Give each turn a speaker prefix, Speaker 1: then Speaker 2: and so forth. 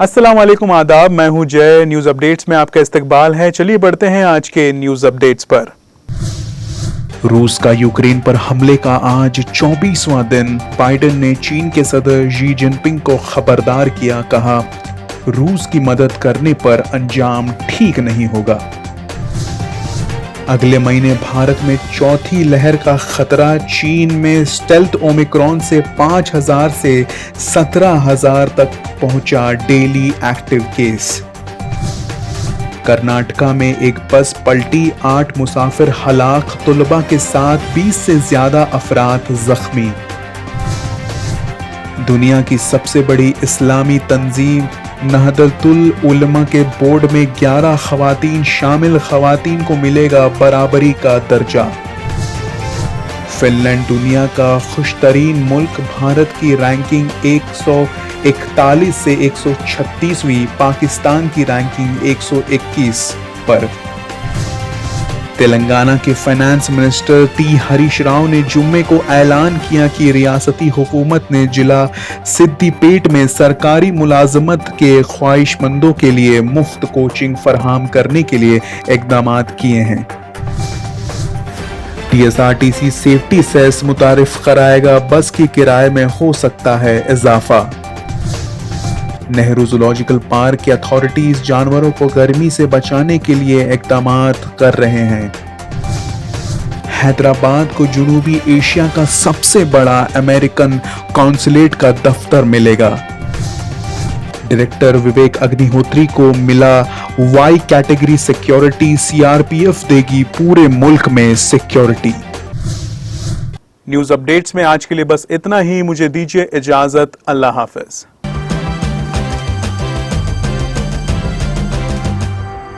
Speaker 1: अस्सलाम वालेकुम, आदाब। मैं हूं जय। न्यूज अपडेट्स में आपका इस्तकबाल है। चलिए बढ़ते हैं आज के न्यूज अपडेट्स पर। रूस का यूक्रेन पर हमले का आज 24वां दिन। बाइडेन ने चीन के सदर शी जिनपिंग को खबरदार किया, कहा रूस की मदद करने पर अंजाम ठीक नहीं होगा। अगले महीने भारत में चौथी लहर का खतरा। चीन में स्टेल्थ ओमिक्रॉन से 5,000 से 17,000 तक पहुंचा डेली एक्टिव केस। कर्नाटका में एक बस पलटी, 8 मुसाफिर हलाक, तुलबा के साथ 20 से ज्यादा अफराद जख्मी। दुनिया की सबसे बड़ी इस्लामी तंजीम नहदतुल उलमा के बोर्ड में 11 खवातीन शामिल। खवातीन को मिलेगा बराबरी का दर्जा। फिनलैंड दुनिया का खुशतरीन मुल्क। भारत की रैंकिंग 141 से 136वीं, पाकिस्तान की रैंकिंग 121 पर। तेलंगाना के finance minister T Harish Rao ने जुम्मे को ऐलान किया कि रियासती हुकूमत ने जिला सिद्दीपेट में सरकारी मुलाजमत के ख्वाहिशमंदों के लिए मुफ्त कोचिंग फराहम करने के लिए इकदाम किए हैं। टीएसआरटीसी सेफ्टी सेस मुतारिफ कराएगा, बस के किराए में हो सकता है इजाफा। नेहरू जूलॉजिकल पार्क की अथॉरिटीज जानवरों को गर्मी से बचाने के लिए इकदाम कर रहे हैं। हैदराबाद को जनूबी एशिया का सबसे बड़ा अमेरिकन कॉन्सुलेट का दफ्तर मिलेगा। डायरेक्टर विवेक अग्निहोत्री को मिला वाई कैटेगरी सिक्योरिटी। सीआरपीएफ देगी पूरे मुल्क में सिक्योरिटी। न्यूज अपडेट्स में आज के लिए बस इतना ही। मुझे दीजिए इजाजत। अल्लाह हाफिज।